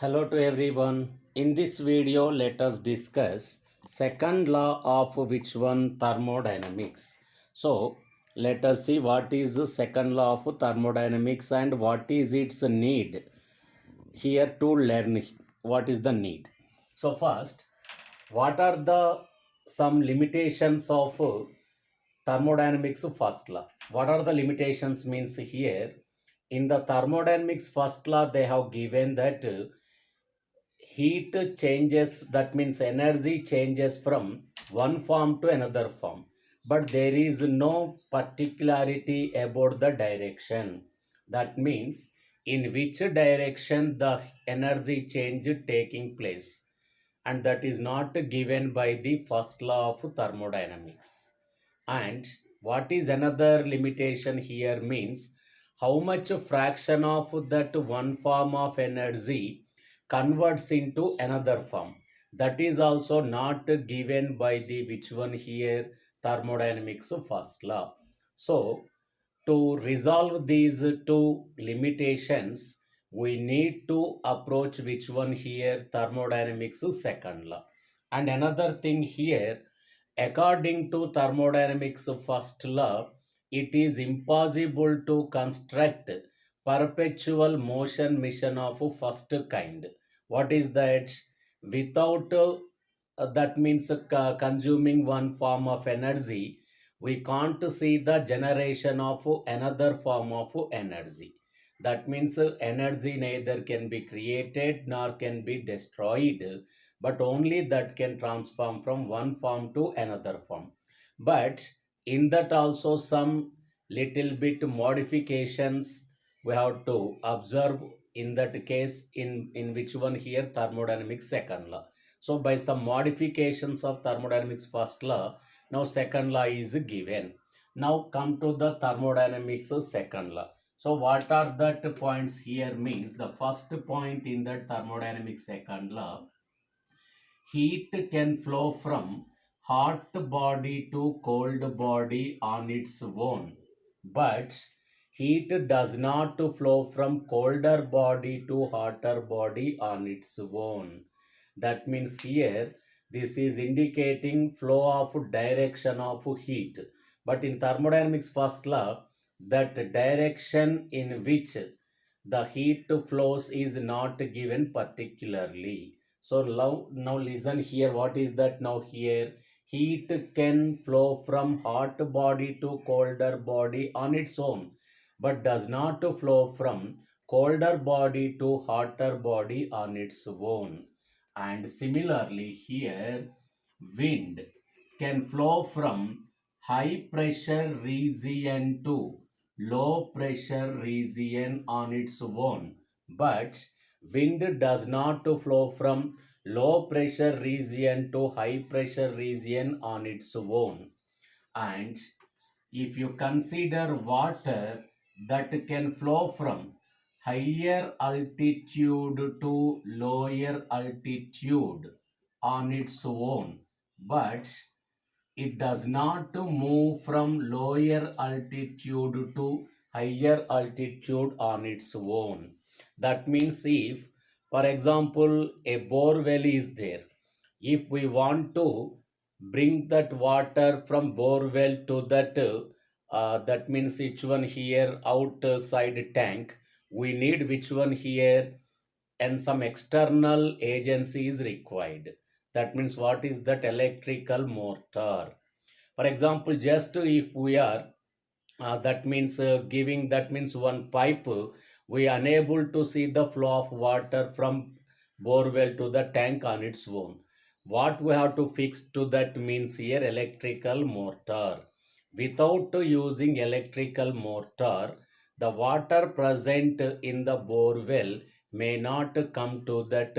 Hello to everyone. In this video, let us discuss second law of which one thermodynamics. So, let us see what is the second law of thermodynamics and what is its need here to learn what is the need. So, first, what are the some limitations of thermodynamics first law? What are the limitations means here in the thermodynamics first law they have given that heat changes, that means energy changes from one form to another form, but there is no particularity about the direction. That means in which direction the energy change taking place, and that is not given by the first law of thermodynamics. And what is another limitation here means how much fraction of that one form of energy converts into another form, that is also not given by the which one here thermodynamics first law. So to resolve these two limitations we need to approach which one here thermodynamics second law. And another thing here, according to thermodynamics first law, it is impossible to construct perpetual motion mission of first kind. What is that? Without that means consuming one form of energy, we can't see the generation of another form of energy. That means energy neither can be created nor can be destroyed, but only that can transform from one form to another form. But in that also some little bit modifications we have to observe in that case, in which one here thermodynamics second law. So by some modifications of thermodynamics first law, now second law is given. Now come to the thermodynamics second law. So what are that points here means the first point in the thermodynamics second law, heat can flow from hot body to cold body on its own, but heat does not flow from colder body to hotter body on its own. That means here this is indicating flow of direction of heat. But in thermodynamics first law, that direction in which the heat flows is not given particularly. So now listen here. What is that now here? Heat can flow from hot body to colder body on its own, but does not flow from colder body to hotter body on its own. And similarly here, wind can flow from high pressure region to low pressure region on its own, but wind does not flow from low pressure region to high pressure region on its own. And if you consider water, that can flow from higher altitude to lower altitude on its own, but it does not move from lower altitude to higher altitude on its own. That means if, for example, a bore well is there, if we want to bring that water from bore well to that, that means which one here outside tank, we need which one here, and some external agency is required. That means what is that? Electrical motor. For example, just if we are that means giving, that means one pipe, we unable to see the flow of water from borewell to the tank on its own. What we have to fix to that means here electrical motor. Without using electrical motor, the water present in the borewell may not come to that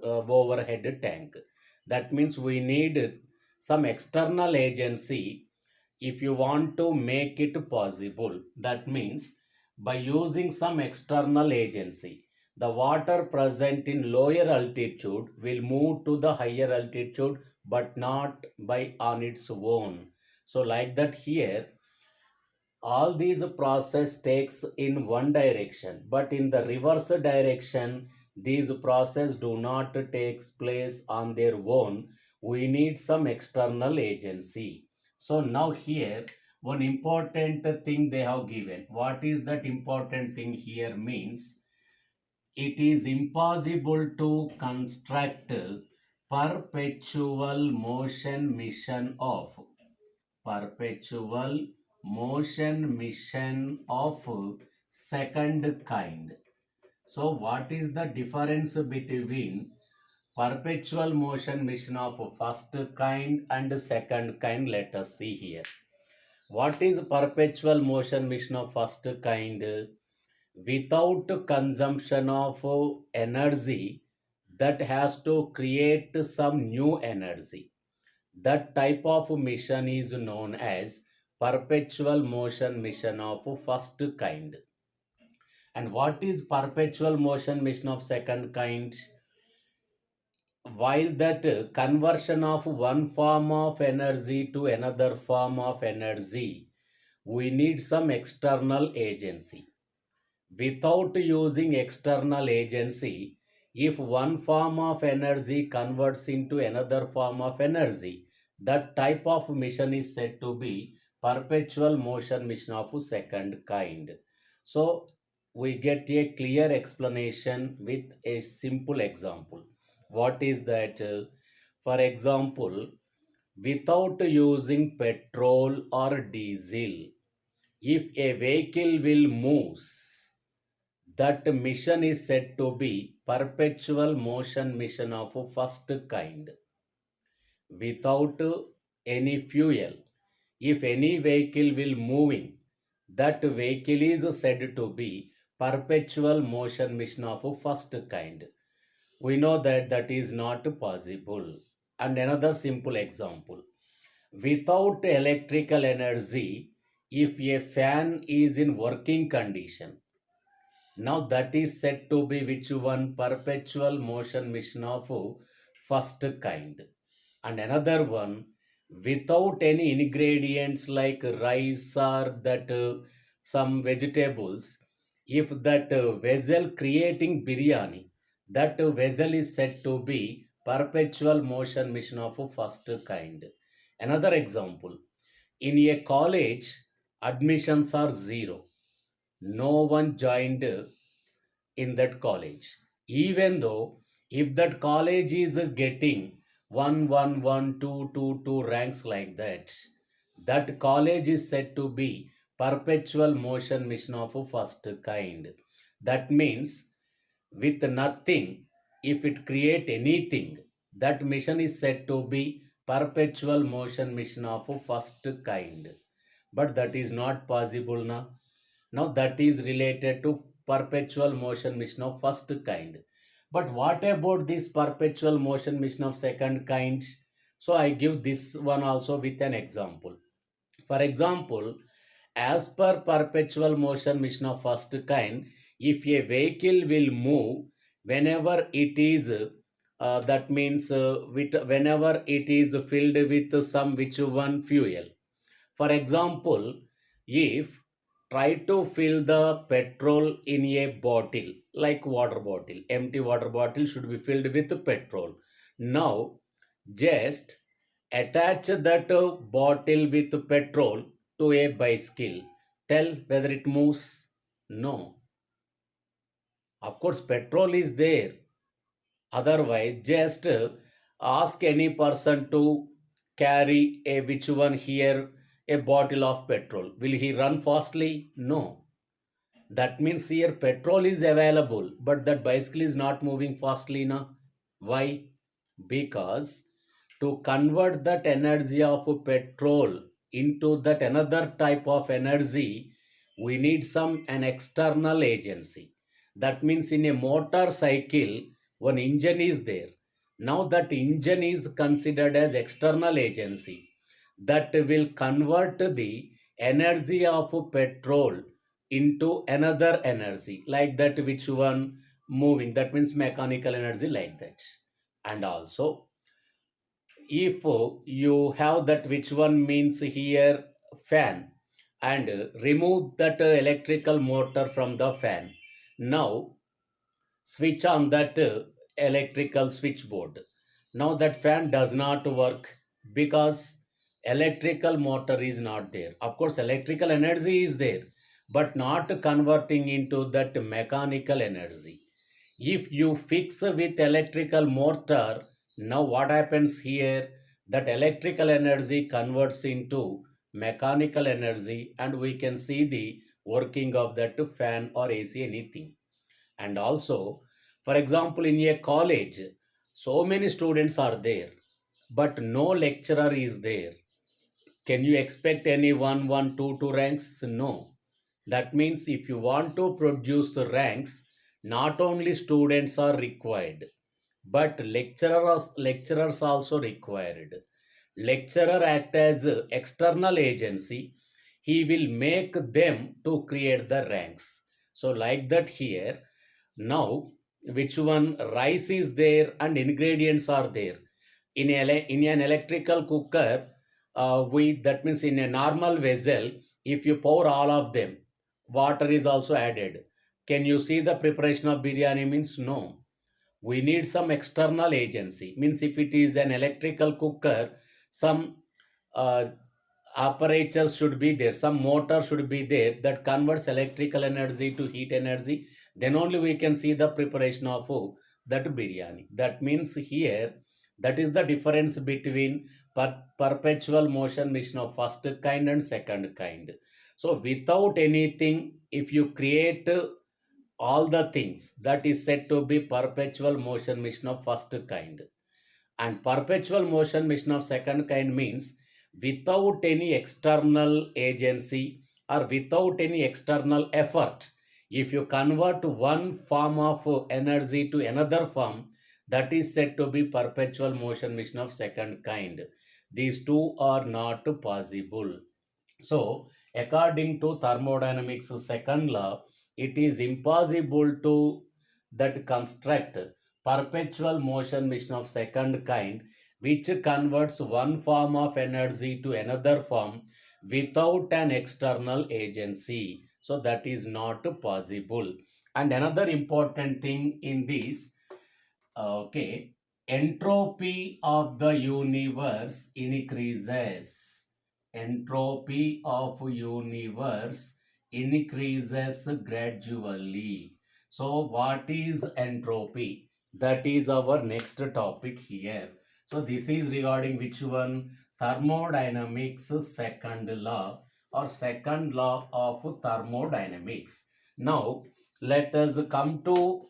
overhead tank. That means we need some external agency if you want to make it possible. That means by using some external agency, the water present in lower altitude will move to the higher altitude, but not by on its own. So like that here, all these process takes in one direction, but in the reverse direction these process do not takes place on their own. We need some external agency. So now here one important thing they have given. What is that important thing here means? It is impossible to construct perpetual motion mission of perpetual motion mission of second kind. So what is the difference between perpetual motion mission of first kind and second kind? Let us see here. What is perpetual motion mission of first kind? Without consumption of energy, that has to create some new energy. That type of mission is known as perpetual motion mission of first kind. And what is perpetual motion mission of second kind? While that conversion of one form of energy to another form of energy, we need some external agency. Without using external agency, if one form of energy converts into another form of energy, that type of mission is said to be perpetual motion mission of second kind. So we get a clear explanation with a simple example. What is that? For example, without using petrol or diesel, if a vehicle will move, that mission is said to be perpetual motion mission of first kind. Without any fuel, if any vehicle will moving, that vehicle is said to be perpetual motion mission of first kind. We know that that is not possible. And another simple example, without electrical energy, if a fan is in working condition, now that is said to be which one? Perpetual motion mission of first kind. And another one, without any ingredients like rice or that some vegetables, if that vessel creating biryani, that vessel is said to be perpetual motion mission of first kind. Another example, in a college, admissions are zero. No one joined in that college, even though if that college is getting 1 1 1 2 2 2 ranks like that, that college is said to be perpetual motion mission of first kind. That means with nothing, if it create anything, that mission is said to be perpetual motion mission of first kind. But that is not possible now. Now that is related to perpetual motion mission of first kind. But what about this perpetual motion mission of second kind? So I give this one also with an example. For example, as per perpetual motion mission of first kind, if a vehicle will move whenever it is that means whenever it is filled with some which one fuel. For example, if try to fill the petrol in a bottle, like water bottle, empty water bottle should be filled with petrol. Now, just attach that bottle with petrol to a bicycle. Tell whether it moves. No. Of course, petrol is there. Otherwise, just ask any person to carry a which one here a bottle of petrol. Will he run fastly? No. That means here petrol is available, but that bicycle is not moving fastly now. Why? Because to convert that energy of petrol into that another type of energy, we need some an external agency. That means in a motorcycle, one engine is there. Now that engine is considered as external agency that will convert the energy of petrol into another energy like that which one moving, that means mechanical energy like that. And also if you have that which one means here fan, and remove that electrical motor from the fan, now switch on that electrical switchboard. Now that fan does not work because electrical motor is not there. Of course, electrical energy is there, but not converting into that mechanical energy. If you fix with electrical motor, now what happens here? That electrical energy converts into mechanical energy, and we can see the working of that fan or AC, anything. And also, for example, in a college, so many students are there, but no lecturer is there. Can you expect any 1, 1, 2 ranks? No. That means if you want to produce ranks, not only students are required, but lecturers also required. Lecturer act as external agency. He will make them to create the ranks. So like that here, now which one, rice is there and ingredients are there. In an electrical cooker, that means in a normal vessel, if you pour all of them, water is also added. Can you see the preparation of biryani? Means no. We need some external agency. Means if it is an electrical cooker, some uh, apparatus should be there, some motor should be there that converts electrical energy to heat energy. Then only we can see the preparation of that biryani. That means here, that is the difference between perpetual motion machine of first kind and second kind. So without anything, if you create all the things, that is said to be perpetual motion machine of first kind. And perpetual motion machine of second kind means without any external agency or without any external effort. If you convert one form of energy to another form, that is said to be perpetual motion machine of second kind. These two are not possible. So, according to thermodynamics second law, it is impossible to that construct perpetual motion machine of second kind which converts one form of energy to another form without an external agency. So that is not possible. And another important thing in this, okay, entropy of the universe increases. Entropy of universe increases gradually. So what is entropy? That is our next topic here. So this is regarding which one? Thermodynamics second law or second law of thermodynamics. Now let us come to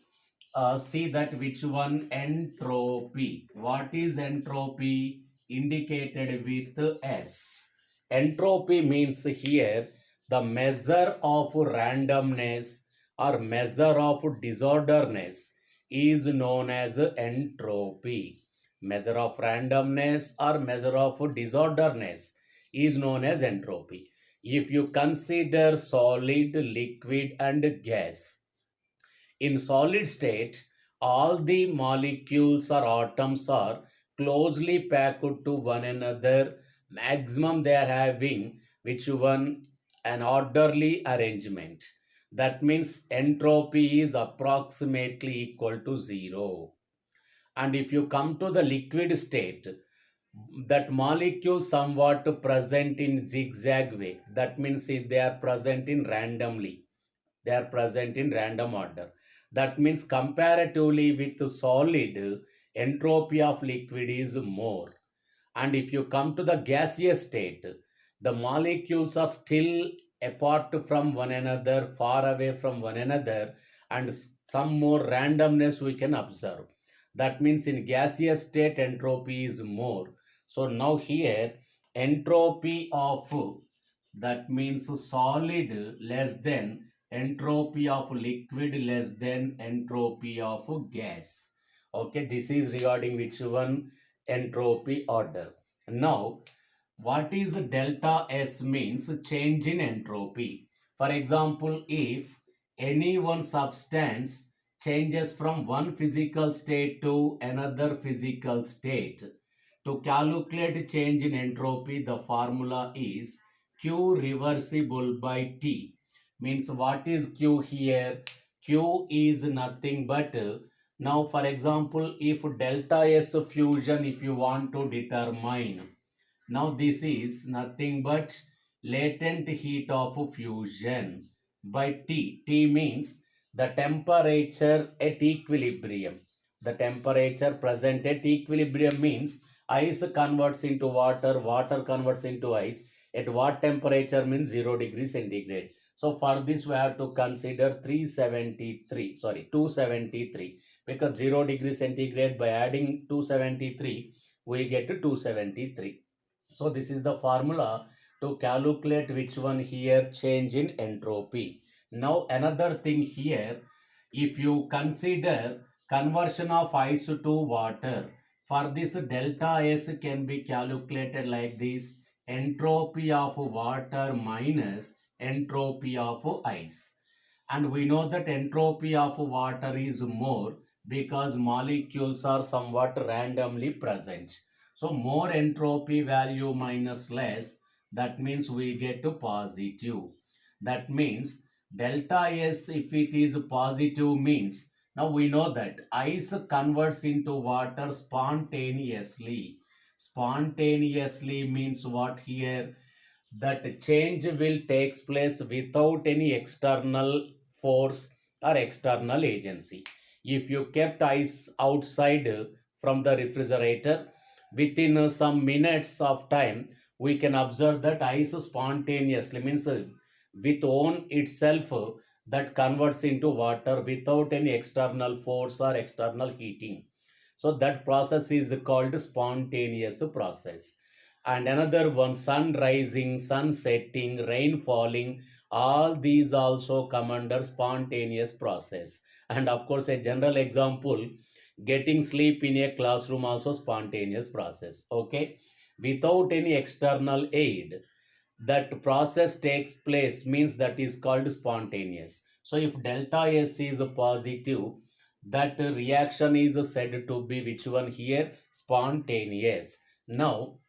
see that which one, entropy. What is entropy? Indicated with S. Entropy means here the measure of randomness or measure of disorderness is known as entropy. Measure of randomness or measure of disorderness is known as entropy. If you consider solid, liquid and gas, in solid state, all the molecules or atoms are closely packed to one another. Maximum they are having which one, an orderly arrangement. That means entropy is approximately equal to zero. And if you come to the liquid state, that molecule somewhat present in zigzag way. That means if they are present in randomly, they are present in random order. That means comparatively with solid, entropy of liquid is more. And if you come to the gaseous state, the molecules are still apart from one another, far away from one another, and some more randomness we can observe. That means in gaseous state, entropy is more. So now here, entropy of, that means solid less than entropy of liquid less than entropy of gas. Okay, this is regarding which one, entropy order. Now, what is delta S means change in entropy. For example, if any one substance changes from one physical state to another physical state, to calculate change in entropy, the formula is Q reversible by T. Means what is Q here? Q is nothing but now for example if delta S fusion if you want to determine, now this is nothing but latent heat of fusion by T. T means the temperature at equilibrium. The temperature present at equilibrium means ice converts into water, water converts into ice. At what temperature means 0 degrees centigrade. So for this we have to consider 273 because 0 degree centigrade by adding 273 we get to 273. So this is the formula to calculate which one here change in entropy. Now another thing here, if you consider conversion of ice to water, for this delta S can be calculated like this: entropy of water minus entropy of ice. And we know that entropy of water is more because molecules are somewhat randomly present. So more entropy value minus less, that means we get to positive. That means delta S if it is positive means, now we know that ice converts into water spontaneously. Spontaneously means what here? That change will takes place without any external force or external agency. If you kept ice outside from the refrigerator, within some minutes of time we can observe that ice spontaneously means with own itself that converts into water without any external force or external heating. So that process is called spontaneous process. And another one, sun rising, sun setting, rain falling, all these also come under spontaneous process. And of course a general example, getting sleep in a classroom also spontaneous process. Okay, without any external aid that process takes place means that is called spontaneous. So if delta S is positive, that reaction is said to be which one here? Spontaneous. Now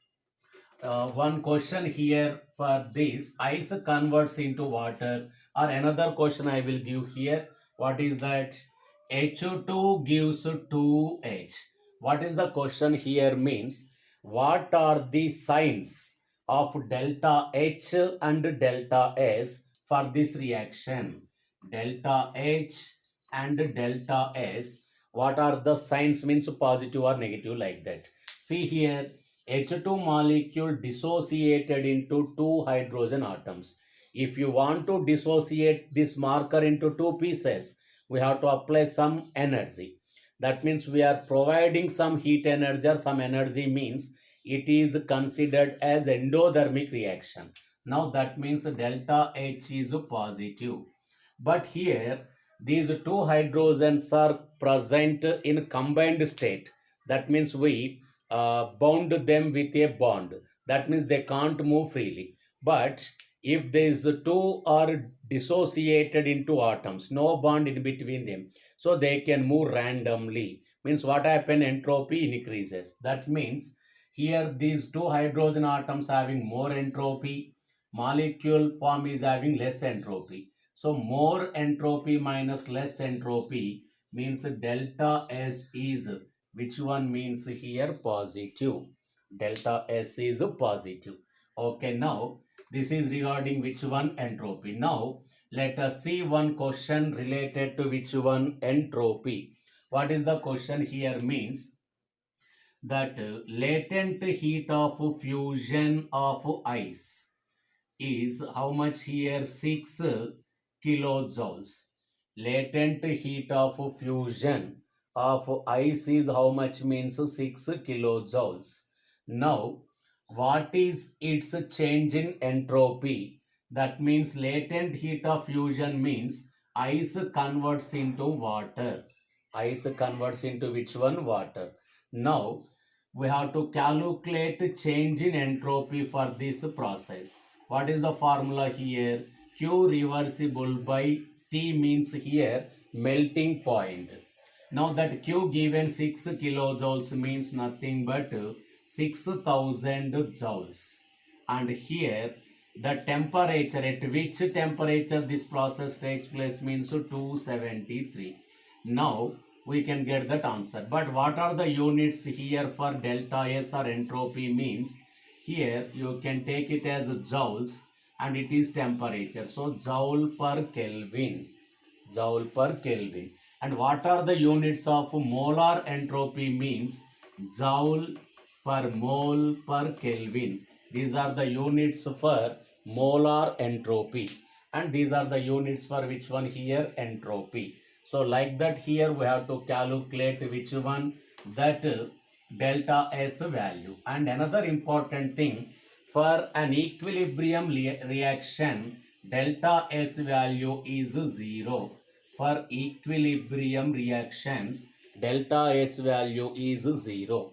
one question here for this, ice converts into water, or another question I will give here. What is that? H2 gives 2H. What is the question here means? What are the signs of delta H and delta S for this reaction? Delta H and delta S. What are the signs means positive or negative like that? See here, H2 molecule dissociated into two hydrogen atoms. If you want to dissociate this marker into two pieces, we have to apply some energy. That means we are providing some heat energy or some energy means it is considered as endothermic reaction. Now that means delta H is positive. But here these two hydrogens are present in combined state. That means we bound them with a bond. That means they can't move freely. But if these two are dissociated into atoms, no bond in between them, so they can move randomly. Means what happen? Entropy increases. That means here these two hydrogen atoms having more entropy, molecule form is having less entropy. So more entropy minus less entropy means delta S is, which one means here? Positive. Delta S is positive. Okay, now this is regarding which one? Entropy. Now let us see one question related to which one? Entropy. What is the question here means? That latent heat of fusion of ice is how much here? 6 kilojoules. Latent heat of fusion of ice is how much means? 6 kilojoules. Now what is its change in entropy? That means latent heat of fusion means ice converts into water. Ice converts into which one? Water. Now we have to calculate change in entropy for this process. What is the formula here? Q reversible by T means here melting point. Now that Q given 6 kilojoules means nothing but 6000 joules. And here The temperature, at which temperature this process takes place, means 273. Now we can get that answer. But what are the units here for delta S or entropy means? Here you can take it as joules and it is temperature. So joule per Kelvin. Joule per Kelvin. And what are the units of molar entropy means? Joule per mole per Kelvin. These are the units for molar entropy. And these are the units for which one here? Entropy. So like that here we have to calculate which one? That delta S value. And another important thing, for an equilibrium reaction, delta S value is 0. For equilibrium reactions, delta S value is 0.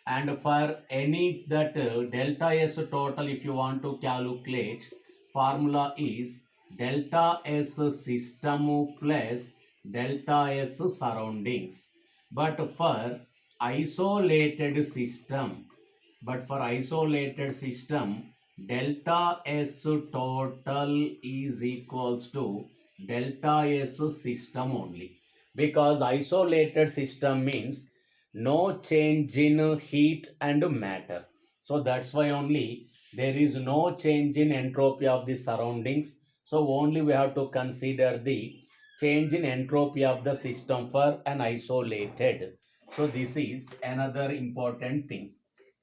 And for any that delta S total, if you want to calculate, formula is delta S system plus delta S surroundings. But for isolated system, delta S total is equals to delta S system only, because isolated system means no change in heat and matter. So that's why only there is no change in entropy of the surroundings. So only we have to consider the change in entropy of the system for an isolated. So this is another important thing.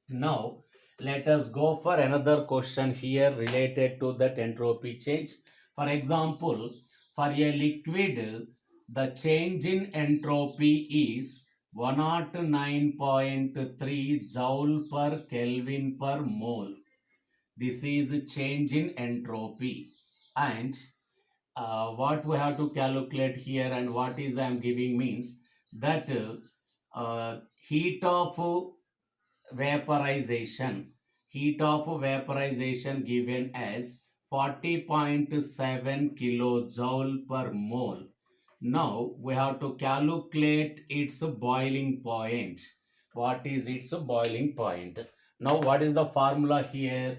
Now let us go for another question here related to that entropy change. For example, for a liquid, the change in entropy is 109.3 joule per Kelvin per mole. This is change in entropy. And what we have to calculate here and what is I am giving means that heat of vaporization, given as 40.7 kilojoule per mole. Now we have to calculate its boiling point. What is its boiling point? Now what is the formula here?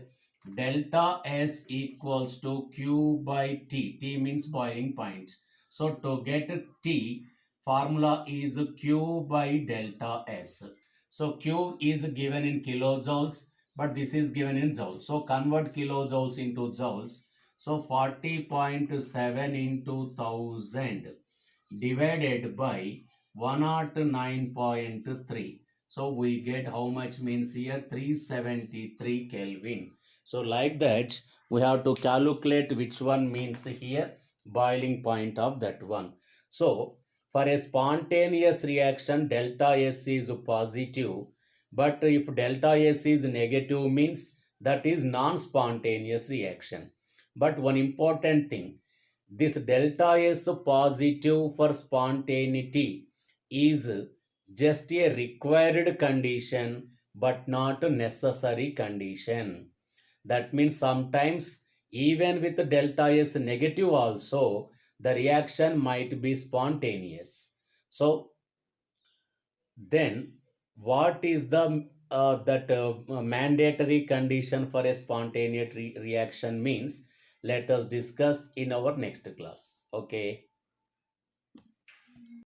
Delta S equals to Q by T. T means boiling point. So to get T, formula is Q by delta S. So Q is given in kilojoules, but this is given in joules. So convert kilojoules into joules. So 40.7 into 1000 divided by 109.3. So we get how much means here? 373 Kelvin. So like that we have to calculate which one means here boiling point of that one. So for a spontaneous reaction, delta S is positive, but if delta S is negative means that is non-spontaneous reaction. But one important thing, this delta S positive for spontaneity is just a required condition but not a necessary condition. That means sometimes even with delta S negative also, the reaction might be spontaneous. So then what is the mandatory condition for a spontaneous reaction means? Let us discuss in our next class. Okay.